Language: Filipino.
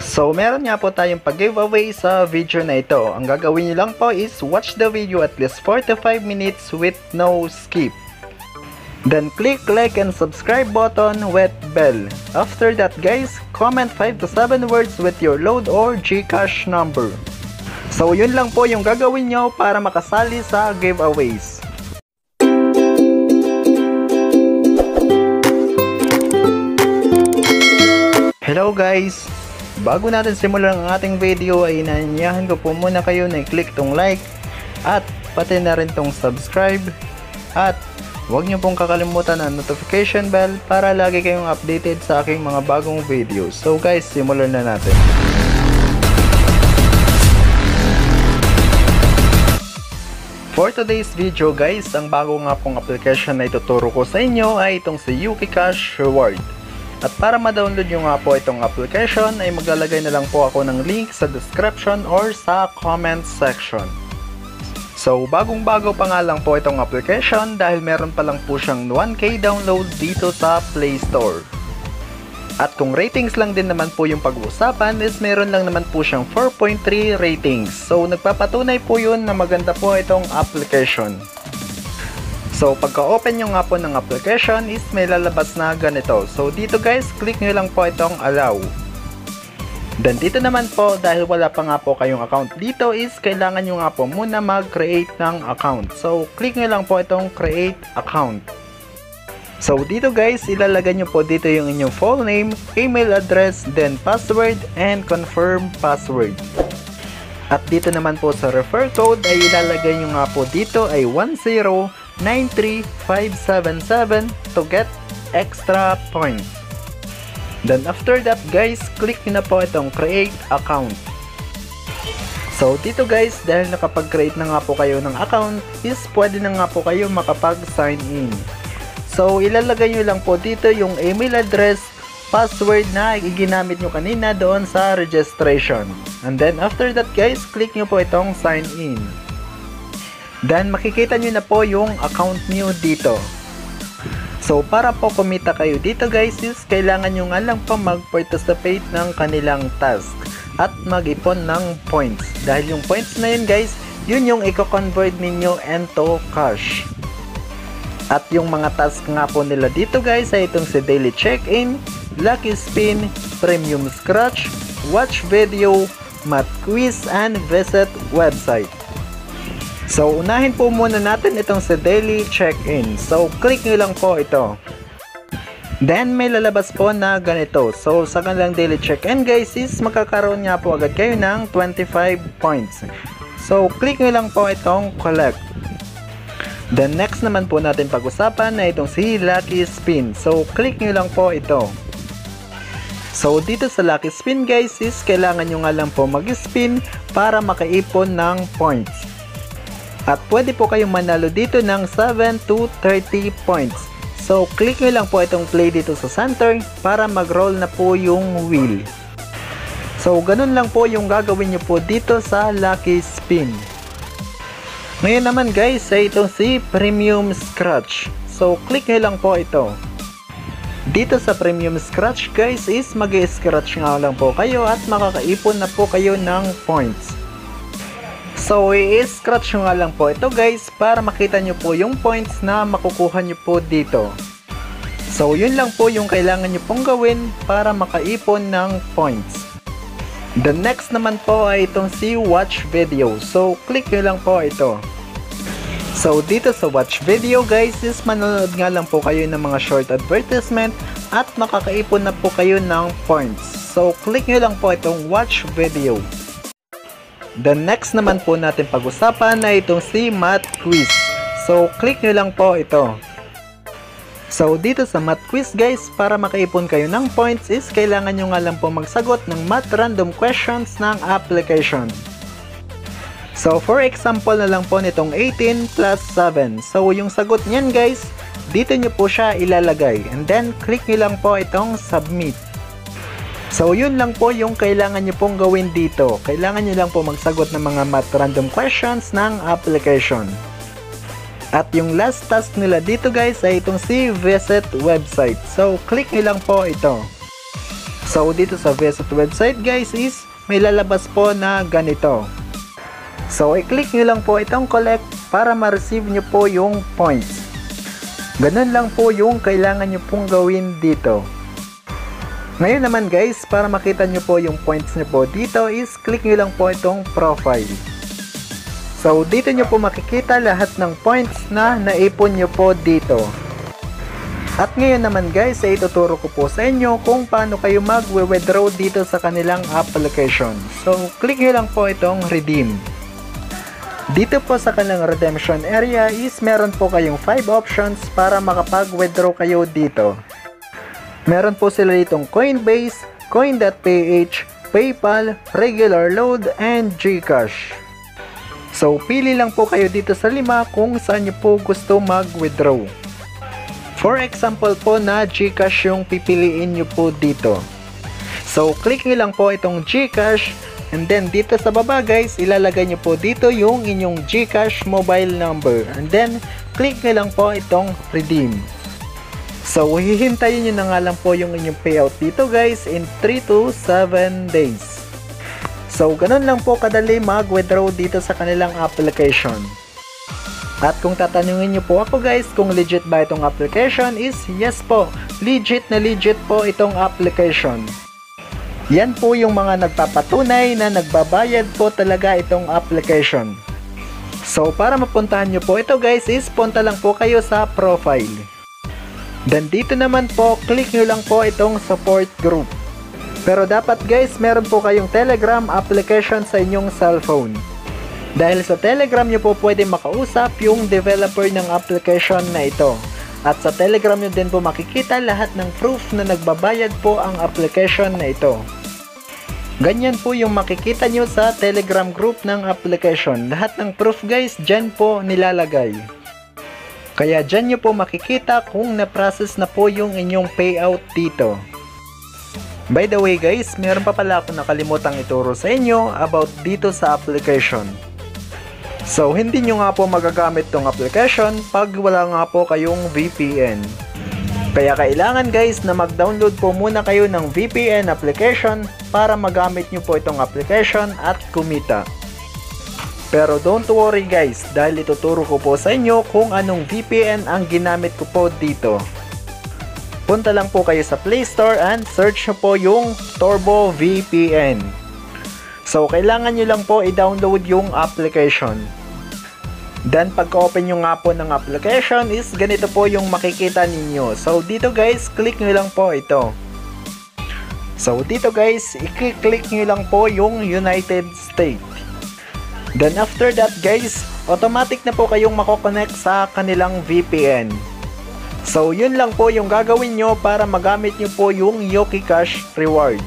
So meron nga po tayong pag-giveaway sa video na ito. Ang gagawin nyo lang po is watch the video at least 4 to 5 minutes with no skip. Then click like and subscribe button with bell. After that guys, comment 5 to 7 words with your load or GCash number. So yun lang po yung gagawin nyo para makasali sa giveaways. Hello guys! Bago natin simulan ang ating video ay inaanyahan ko po muna kayo na i-click tong like at pati na rin tong subscribe at huwag nyo pong kakalimutan ang notification bell para lagi kayong updated sa aking mga bagong videos. So guys, simulan na natin. For today's video guys, ang bago nga pong application na ituturo ko sa inyo ay itong si YukiCash Reward. At para ma-download nyo nga po itong application ay maglalagay na lang po ako ng link sa description or sa comment section. So bagong-bago pa nga lang po itong application dahil meron pa lang po siyang 1K download dito sa Play Store. At kung ratings lang din naman po yung pag-uusapan is meron lang naman po siyang 4.3 ratings. So nagpapatunay po yun na maganda po itong application. So pagka-open nyo nga po ng application is may lalabas na ganito. So dito guys, click nyo lang po itong allow. Then dito naman po, dahil wala pa nga po kayong account dito is kailangan nyo nga po muna mag-create ng account. So click nyo lang po itong create account. So dito guys, ilalagay nyo po dito yung inyong full name, email address, then password, and confirm password. At dito naman po sa refer code ay ilalagay nyo nga po dito ay 1093577 to get extra points. Then after that guys, click nyo na po itong create account. So dito guys, dahil nakapag-create na nga po kayo ng account is pwede na nga po kayo makapag-sign in. So ilalagay nyo lang po dito yung email address, password na iginamit nyo kanina doon sa registration. And then after that guys, click nyo po itong sign in. Then makikita nyo na po yung account nyo dito. So para po kumita kayo dito guys is kailangan nyo nga lang po mag-participate ng kanilang task at mag-ipon ng points. Dahil yung points na yun guys, yun yung i-convert ninyo into cash. At yung mga task nga po nila dito guys ay itong si daily check-in, lucky spin, premium scratch, watch video, math quiz, and visit website. So unahin po muna natin itong si daily check-in. So click nyo lang po ito. Then may lalabas po na ganito. So sa kanilang daily check-in guys is makakaroon nga po agad kayo ng 25 points. So click nyo lang po itong collect. Then next naman po natin pag-usapan na itong si lucky spin. So click nyo lang po ito. So dito sa lucky spin guys is kailangan nyo nga lang po mag-spin para makaipon ng points. At pwede po kayong manalo dito ng 7 to 30 points. So click nyo lang po itong play dito sa center para mag-roll na po yung wheel. So ganun lang po yung gagawin nyo po dito sa lucky spin. Ngayon naman guys ay itong si premium scratch. So click nyo lang po ito. Dito sa premium scratch guys is mag-scratch nga lang po kayo at makakaipon na po kayo ng points. So i-scratch nga lang po ito guys para makita nyo po yung points na makukuha nyo po dito. So yun lang po yung kailangan nyo pong gawin para makaipon ng points. The next naman po ay itong si watch video. So click nyo lang po ito. So dito sa watch video guys is manonood nga lang po kayo ng mga short advertisement at makakaipon na po kayo ng points. So click nyo lang po itong watch video. The next naman po natin pag-usapan na itong si math quiz. So click nyo lang po ito. So dito sa math quiz guys, para makaipon kayo ng points is kailangan nyo nga lang po magsagot ng math random questions ng application. So for example na lang po nitong 18 plus 7. So yung sagot niyan guys, dito nyo po siya ilalagay. And then click nyo lang po itong submit. So yun lang po yung kailangan nyo pong gawin dito. Kailangan nyo lang po magsagot ng mga math random questions ng application. At yung last task nila dito guys ay itong si visit website. So click nyo lang po ito. So dito sa Visit website guys is may lalabas po na ganito. So i-click nyo lang po itong collect para ma-receive nyo po yung points. Ganun lang po yung kailangan nyo pong gawin dito. Ngayon naman guys, para makita nyo po yung points nyo po dito is click nyo lang po itong profile. So dito nyo po makikita lahat ng points na naipon nyo po dito. At ngayon naman guys, ay ituturo ko po sa inyo kung paano kayo mag-withdraw dito sa kanilang application. So click nyo lang po itong redeem. Dito po sa kanilang redemption area is meron po kayong 5 options para makapag-withdraw kayo dito. Meron po sila ditong Coinbase, Coin.ph, PayPal, Regular Load, and GCash. So, pili lang po kayo dito sa 5 kung saan nyo po gusto mag-withdraw. For example po na GCash yung pipiliin nyo po dito. So, click nyo lang po itong GCash, and then dito sa baba guys, ilalagay nyo po dito yung inyong GCash mobile number. And then, click nyo lang po itong redeem. So, hihintayin nyo na nga lang po yung inyong payout dito guys in 3 to 7 days. So, ganun lang po kadali mag-withdraw dito sa kanilang application. At kung tatanungin nyo po ako guys kung legit ba itong application is yes po, legit na legit po itong application. Yan po yung mga nagpapatunay na nagbabayad po talaga itong application. So, para mapuntahan nyo po ito guys is punta lang po kayo sa profile. Then dito naman po, click nyo lang po itong support group. Pero dapat guys, meron po kayong Telegram application sa inyong cellphone. Dahil sa Telegram nyo po pwede makausap yung developer ng application na ito. At sa Telegram nyo din po makikita lahat ng proof na nagbabayad po ang application na ito. Ganyan po yung makikita nyo sa Telegram group ng application. Lahat ng proof guys, dyan po nilalagay. Kaya dyan nyo po makikita kung na-process na po yung inyong payout dito. By the way guys, meron pa pala ako nakalimutang ituro sa inyo about dito sa application. So hindi nyo nga po magagamit tong application pag wala nga po kayong VPN. Kaya kailangan guys na mag-download po muna kayo ng VPN application para magamit nyo po itong application at kumita. Pero don't worry guys, dahil ituturo ko po sa inyo kung anong VPN ang ginamit ko po dito. Punta lang po kayo sa Play Store and search nyo po yung Turbo VPN. So kailangan nyo lang po i-download yung application. Then pagka-open nyo nga po ng application is ganito po yung makikita ninyo. So dito guys, click nyo lang po ito. So dito guys, i-click nyo lang po yung United States. Then after that guys, automatic na po kayong mako-connect sa kanilang VPN. So yun lang po yung gagawin nyo para magamit nyo po yung YokiCash reward.